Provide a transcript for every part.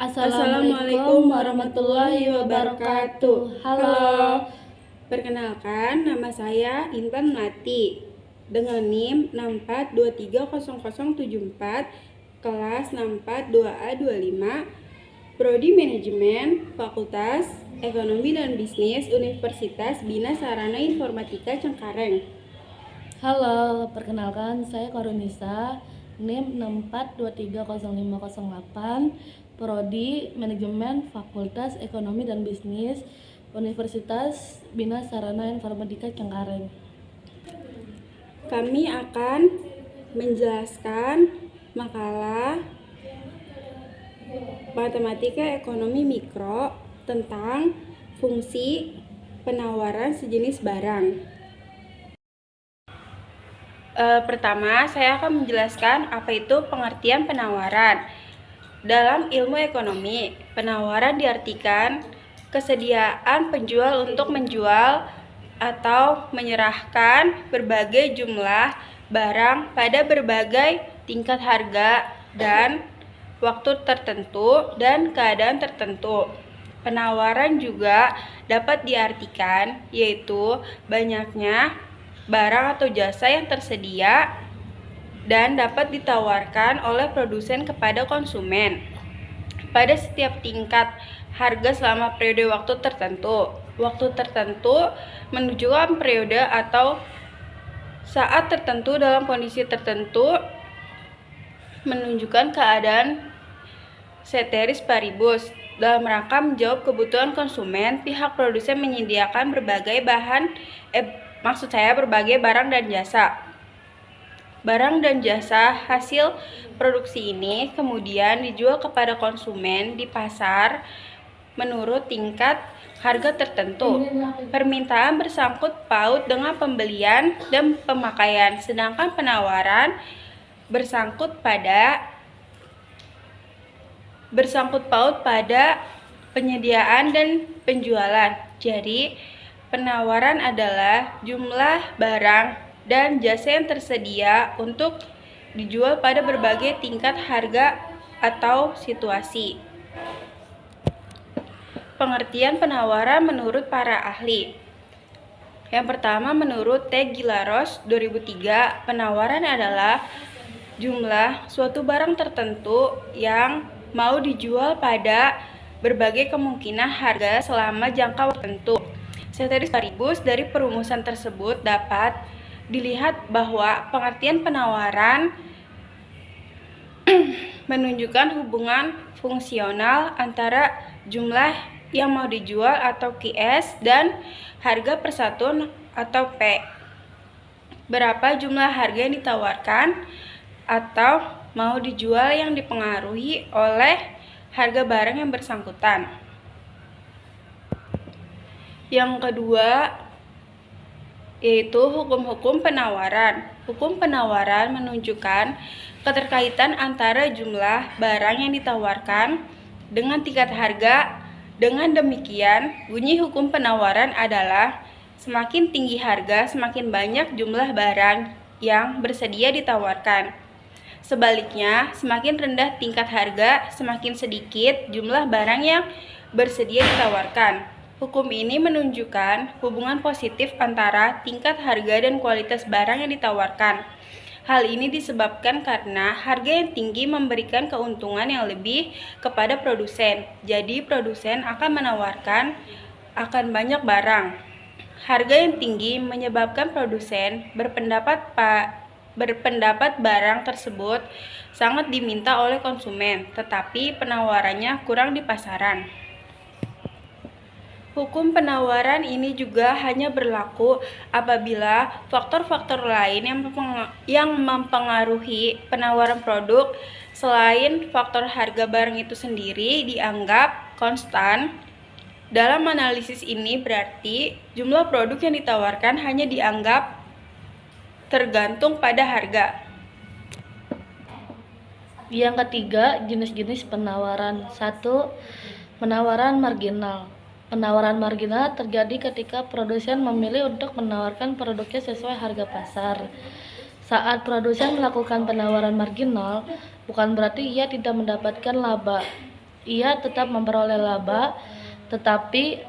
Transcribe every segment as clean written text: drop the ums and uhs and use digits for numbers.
Assalamualaikum warahmatullahi wabarakatuh. Halo, perkenalkan nama saya Intan Melati dengan NIM 642300074 kelas 642A25 Prodi Manajemen Fakultas Ekonomi dan Bisnis Universitas Bina Sarana Informatika Cengkareng. Halo, perkenalkan saya Korunisa, NIM 642300508, Prodi Manajemen Fakultas Ekonomi dan Bisnis Universitas Bina Sarana Informatika Cengkareng. Kami akan menjelaskan makalah Matematika Ekonomi Mikro tentang fungsi penawaran sejenis barang. Pertama, saya akan menjelaskan apa itu pengertian penawaran. Dalam ilmu ekonomi, penawaran diartikan kesediaan penjual untuk menjual atau menyerahkan berbagai jumlah barang pada berbagai tingkat harga dan waktu tertentu dan keadaan tertentu. Penawaran juga dapat diartikan yaitu banyaknya barang atau jasa yang tersedia dan dapat ditawarkan oleh produsen kepada konsumen pada setiap tingkat harga selama periode waktu tertentu. Waktu tertentu menunjukkan periode atau saat tertentu dalam kondisi tertentu, menunjukkan keadaan ceteris paribus. Dalam rangka menjawab kebutuhan konsumen, pihak produsen menyediakan berbagai berbagai barang dan jasa. Barang dan jasa hasil produksi ini kemudian dijual kepada konsumen di pasar menurut tingkat harga tertentu. Permintaan bersangkut paut dengan pembelian dan pemakaian, sedangkan penawaran bersangkut paut pada penyediaan dan penjualan. Jadi, penawaran adalah jumlah barang dan jasa yang tersedia untuk dijual pada berbagai tingkat harga atau situasi. Pengertian penawaran menurut para ahli. Yang pertama, menurut T. Gilaros 2003, penawaran adalah jumlah suatu barang tertentu yang mau dijual pada berbagai kemungkinan harga selama jangka waktu tertentu. Ceteris paribus dari perumusan tersebut dapat dilihat bahwa pengertian penawaran menunjukkan hubungan fungsional antara jumlah yang mau dijual atau QS dan harga persatuan atau P. Berapa jumlah harga yang ditawarkan atau mau dijual yang dipengaruhi oleh harga barang yang bersangkutan. Yang kedua yaitu hukum-hukum penawaran. Hukum penawaran menunjukkan keterkaitan antara jumlah barang yang ditawarkan dengan tingkat harga. Dengan demikian, bunyi hukum penawaran adalah semakin tinggi harga, semakin banyak jumlah barang yang bersedia ditawarkan. Sebaliknya, semakin rendah tingkat harga, semakin sedikit jumlah barang yang bersedia ditawarkan. Hukum ini menunjukkan hubungan positif antara tingkat harga dan kualitas barang yang ditawarkan. Hal ini disebabkan karena harga yang tinggi memberikan keuntungan yang lebih kepada produsen. Jadi, produsen akan menawarkan akan banyak barang. Harga yang tinggi menyebabkan produsen berpendapat barang tersebut sangat diminta oleh konsumen, tetapi penawarannya kurang di pasaran. Hukum penawaran ini juga hanya berlaku apabila faktor-faktor lain yang mempengaruhi penawaran produk selain faktor harga barang itu sendiri dianggap konstan. Dalam analisis ini berarti jumlah produk yang ditawarkan hanya dianggap tergantung pada harga. Yang ketiga, jenis-jenis penawaran. 1. Penawaran marginal. Penawaran marginal terjadi ketika produsen memilih untuk menawarkan produknya sesuai harga pasar. Saat produsen melakukan penawaran marginal, bukan berarti ia tidak mendapatkan laba. Ia tetap memperoleh laba, tetapi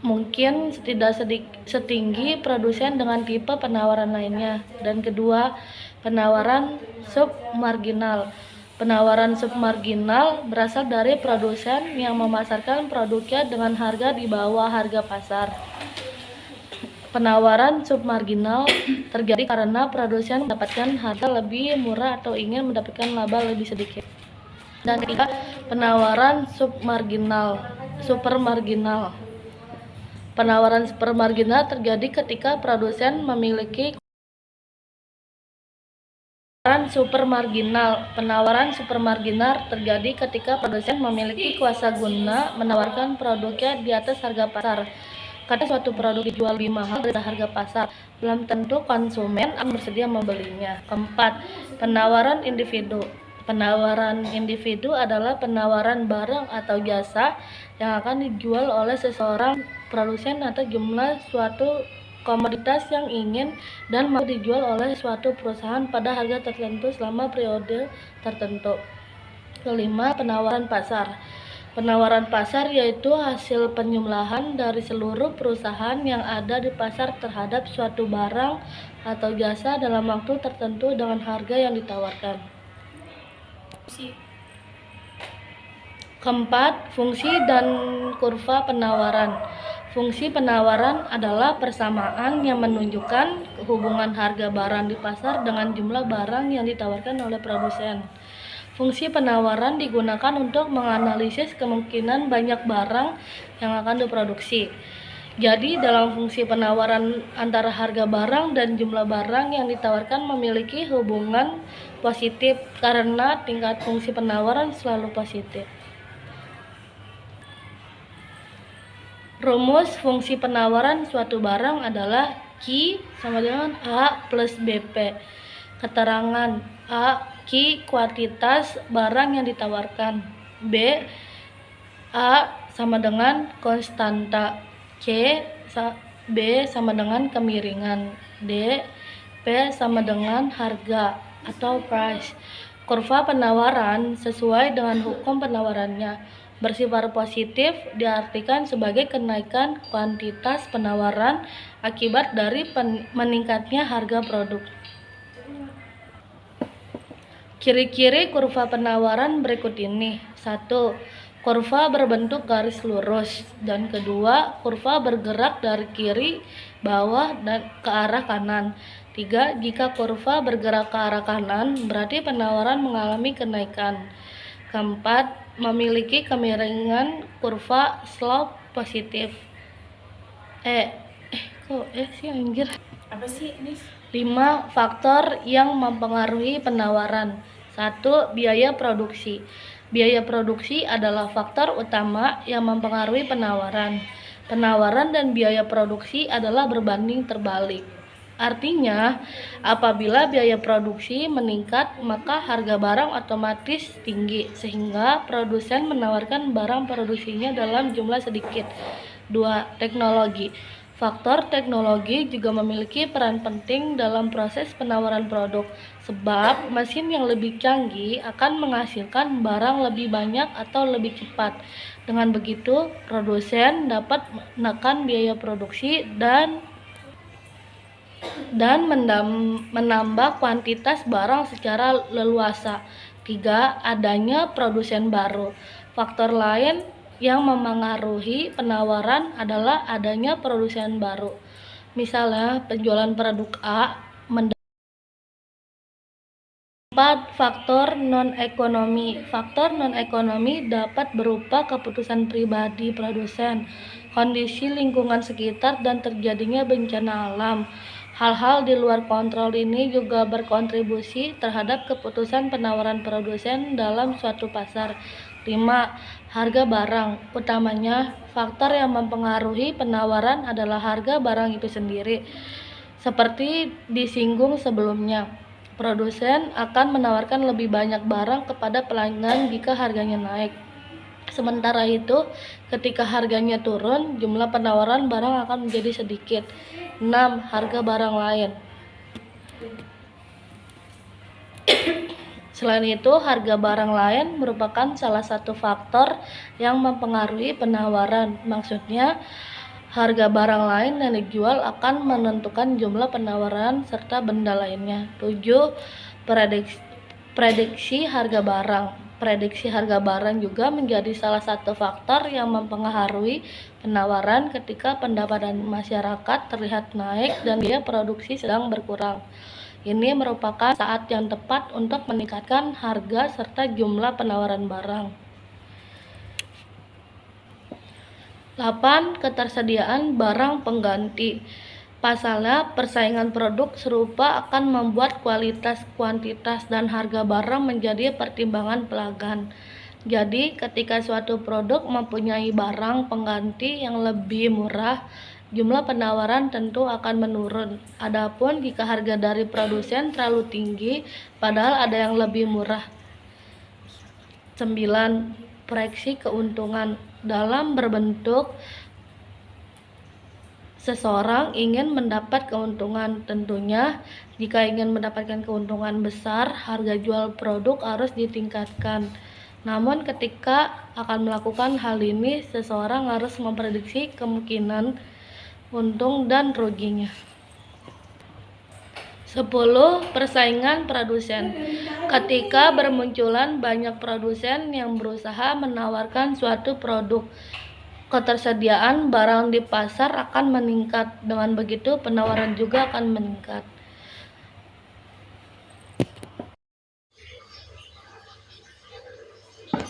mungkin tidak setinggi produsen dengan tipe penawaran lainnya. Dan kedua, penawaran submarginal. Penawaran submarginal berasal dari produsen yang memasarkan produknya dengan harga di bawah harga pasar. Penawaran submarginal terjadi karena produsen mendapatkan harga lebih murah atau ingin mendapatkan laba lebih sedikit. Dan ketiga, penawaran supermarginal. Penawaran supermarginal terjadi ketika produsen memiliki Penawaran supermarginal terjadi ketika produsen memiliki kuasa guna menawarkan produknya di atas harga pasar. Karena suatu produk dijual lebih mahal dari harga pasar, belum tentu konsumen akan bersedia membelinya. Keempat, penawaran individu. Penawaran individu adalah penawaran barang atau jasa yang akan dijual oleh seseorang produsen atau jumlah suatu komoditas yang ingin dan mau dijual oleh suatu perusahaan pada harga tertentu selama periode tertentu. Kelima, penawaran pasar. Penawaran pasar yaitu hasil penjumlahan dari seluruh perusahaan yang ada di pasar terhadap suatu barang atau jasa dalam waktu tertentu dengan harga yang ditawarkan. Keempat, fungsi dan kurva penawaran. Fungsi penawaran adalah persamaan yang menunjukkan hubungan harga barang di pasar dengan jumlah barang yang ditawarkan oleh produsen. Fungsi penawaran digunakan untuk menganalisis kemungkinan banyak barang yang akan diproduksi. Jadi, dalam fungsi penawaran antara harga barang dan jumlah barang yang ditawarkan memiliki hubungan positif karena tingkat fungsi penawaran selalu positif. Rumus fungsi penawaran suatu barang adalah Q sama dengan A plus BP. Keterangan A, Q kuantitas barang yang ditawarkan. B, A sama dengan konstanta. C, B sama dengan kemiringan. D, P sama dengan harga atau price. Kurva penawaran sesuai dengan hukum penawarannya. Bersifat positif diartikan sebagai kenaikan kuantitas penawaran akibat dari meningkatnya harga produk. Ciri-ciri kurva penawaran berikut ini. 1. Kurva berbentuk garis lurus. Dan kedua, kurva bergerak dari kiri bawah dan ke arah kanan. 3. Jika kurva bergerak ke arah kanan, berarti penawaran mengalami kenaikan. Keempat, memiliki kemiringan kurva slope positif. Apa sih ini? 5. Faktor yang mempengaruhi penawaran. 1. Biaya produksi. Biaya produksi adalah faktor utama yang mempengaruhi penawaran. Penawaran dan biaya produksi adalah berbanding terbalik. Artinya, apabila biaya produksi meningkat, maka harga barang otomatis tinggi, sehingga produsen menawarkan barang produksinya dalam jumlah sedikit. 2. Teknologi. Faktor teknologi juga memiliki peran penting dalam proses penawaran produk, sebab mesin yang lebih canggih akan menghasilkan barang lebih banyak atau lebih cepat. Dengan begitu, produsen dapat menekan biaya produksi dan menambah kuantitas barang secara leluasa. 3. Adanya produsen baru. Faktor lain yang memengaruhi penawaran adalah adanya produsen baru. Misalnya, penjualan produk A. 4. Faktor non-ekonomi. Faktor non-ekonomi dapat berupa keputusan pribadi produsen, kondisi lingkungan sekitar, dan terjadinya bencana alam. Hal-hal di luar kontrol ini juga berkontribusi terhadap keputusan penawaran produsen dalam suatu pasar. 5. Harga barang. Utamanya, faktor yang mempengaruhi penawaran adalah harga barang itu sendiri. Seperti disinggung sebelumnya, produsen akan menawarkan lebih banyak barang kepada pelanggan jika harganya naik. Sementara itu, ketika harganya turun, jumlah penawaran barang akan menjadi sedikit. 6. Harga barang lain. Selain itu, harga barang lain merupakan salah satu faktor yang mempengaruhi penawaran. Maksudnya, harga barang lain yang dijual akan menentukan jumlah penawaran serta benda lainnya. 7. Prediksi harga barang. Prediksi harga barang juga menjadi salah satu faktor yang mempengaruhi penawaran ketika pendapatan masyarakat terlihat naik dan biaya produksi sedang berkurang. Ini merupakan saat yang tepat untuk meningkatkan harga serta jumlah penawaran barang. 8. Ketersediaan barang pengganti. Pasalnya, persaingan produk serupa akan membuat kualitas, kuantitas, dan harga barang menjadi pertimbangan pelanggan. Jadi, ketika suatu produk mempunyai barang pengganti yang lebih murah, jumlah penawaran tentu akan menurun. Adapun jika harga dari produsen terlalu tinggi, padahal ada yang lebih murah. 9. Proyeksi keuntungan. Dalam berbentuk, seseorang ingin mendapat keuntungan. Tentunya, jika ingin mendapatkan keuntungan besar, harga jual produk harus ditingkatkan. Namun, ketika akan melakukan hal ini, seseorang harus memprediksi kemungkinan untung dan ruginya. 10. Persaingan produsen. Ketika bermunculan banyak produsen yang berusaha menawarkan suatu produk, ketersediaan barang di pasar akan meningkat. Dengan begitu, penawaran juga akan meningkat.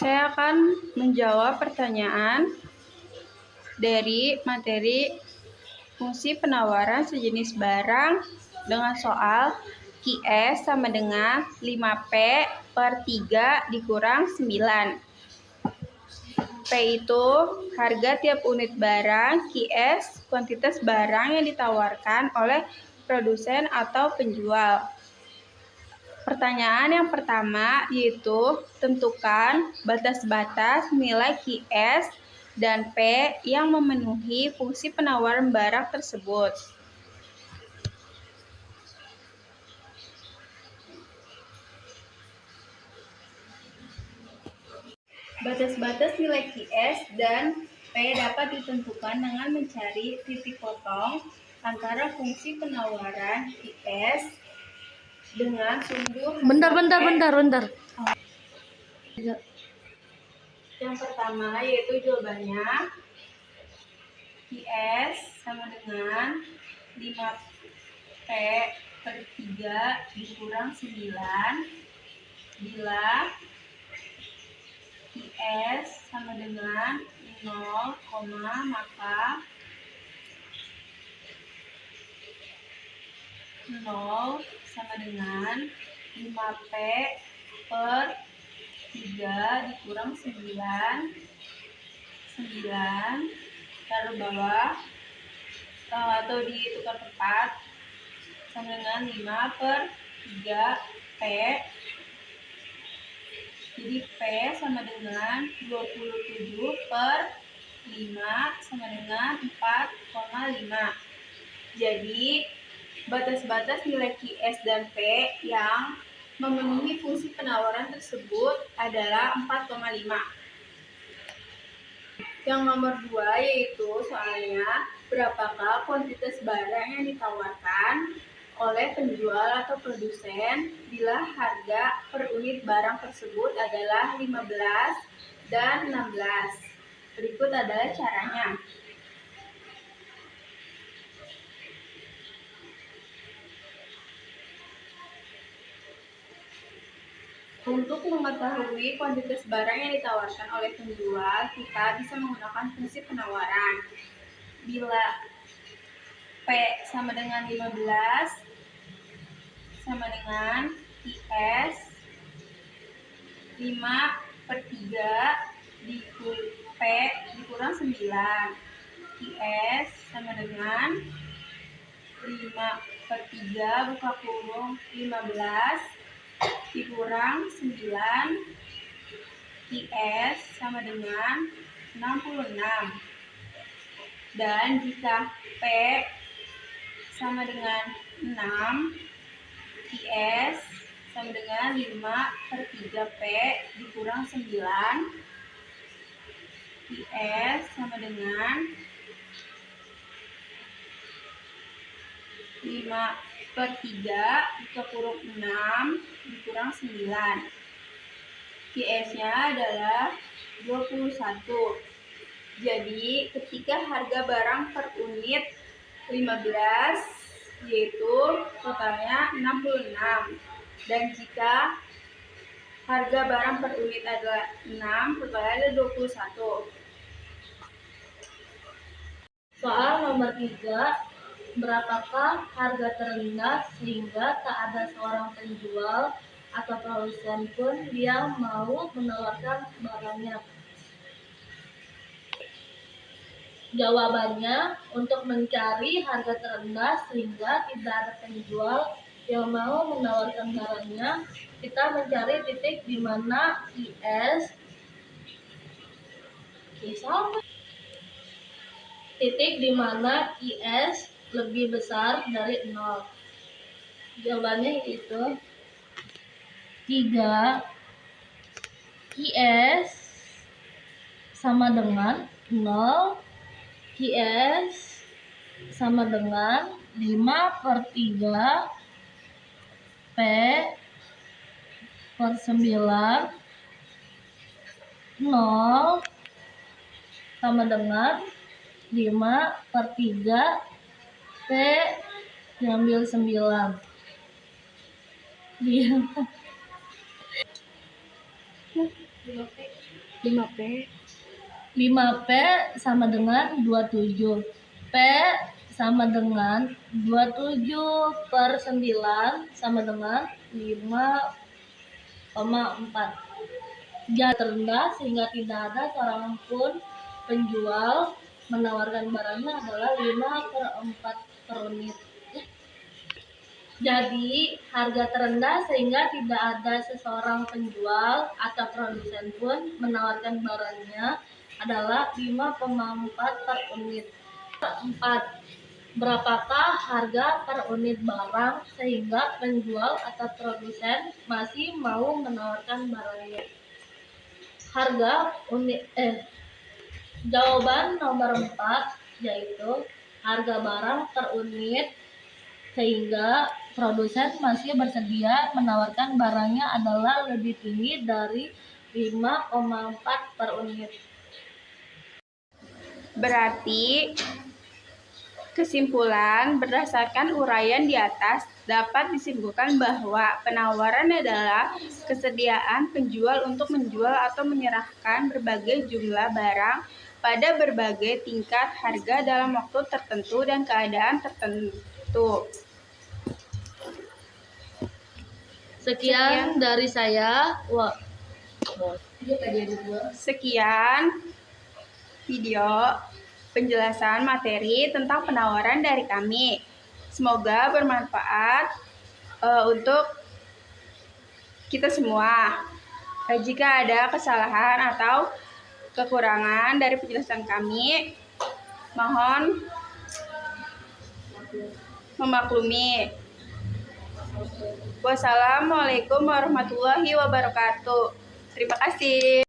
Saya akan menjawab pertanyaan dari materi fungsi penawaran sejenis barang dengan soal QS sama dengan 5P/3 dikurang 9. P itu harga tiap unit barang, QS kuantitas barang yang ditawarkan oleh produsen atau penjual. Pertanyaan yang pertama yaitu tentukan batas-batas nilai QS dan P yang memenuhi fungsi penawaran barang tersebut. Batas-batas nilai QS dan P dapat ditentukan dengan mencari titik potong antara fungsi penawaran QS dengan sumber. Bentar. Yang pertama yaitu jawabannya QS sama dengan 5P/3 dikurang 9 bila QS sama dengan 0, maka 0 sama dengan 5P/3 dikurang 9 taruh bawah atau ditukar tempat sama dengan 5/3P. Jadi P sama dengan 27/5 sama dengan 4,5. Jadi batas-batas nilai QS dan P yang memenuhi fungsi penawaran tersebut adalah 4,5. Yang nomor 2 yaitu soalnya berapakah kuantitas barang yang ditawarkan oleh penjual atau produsen bila harga per unit barang tersebut adalah 15 dan 16. Berikut adalah caranya. Untuk mengetahui kuantitas barang yang ditawarkan oleh penjual, kita bisa menggunakan fungsi penawaran. Bila P sama dengan 15 sama dengan QS 5/3 P dikurang 9. QS sama dengan 5/3 buka kurung 15 dikurang 9 IS sama dengan 66. Dan jika P sama dengan 6, IS sama dengan 5/3 P dikurang 9. IS sama dengan 5/3 dikurang 6 dikurang 9. IS-nya adalah 21. Jadi ketika harga barang per unit 15, yaitu totalnya 66. Dan jika harga barang per unit adalah 6, totalnya ada 21. Soal nomor 3, berapakah harga terendah sehingga tak ada seorang penjual atau produsen pun yang mau menawarkan barangnya? Jawabannya, untuk mencari harga terendah sehingga tidak ada penjual yang mau menawarkan barangnya, kita mencari titik di mana IS lebih besar dari 0. Jawabannya itu 3 IS sama dengan 0, IS sama dengan 5/3 P per 9, 0 sama dengan 5/3 P diambil 9. 5P sama dengan 27. P sama dengan 27/9 sama dengan 5,4. Jika terendah sehingga tidak ada seorang pun penjual menawarkan barangnya adalah 5/4 per unit. Jadi, harga terendah sehingga tidak ada seseorang penjual atau produsen pun menawarkan barangnya adalah 5,4 per unit. 4. Berapakah harga per unit barang sehingga penjual atau produsen masih mau menawarkan barangnya? Jawaban nomor 4 yaitu harga barang per unit sehingga produsen masih bersedia menawarkan barangnya adalah lebih tinggi dari 5,4 per unit. Berarti kesimpulan berdasarkan uraian di atas dapat disimpulkan bahwa penawaran adalah kesediaan penjual untuk menjual atau menyerahkan berbagai jumlah barang pada berbagai tingkat harga dalam waktu tertentu dan keadaan tertentu. Sekian dari saya. Sekian video penjelasan materi tentang penawaran dari kami. Semoga bermanfaat untuk kita semua. Jika ada kesalahan atau kekurangan dari penjelasan kami, mohon memaklumi. Wassalamualaikum warahmatullahi wabarakatuh. Terima kasih.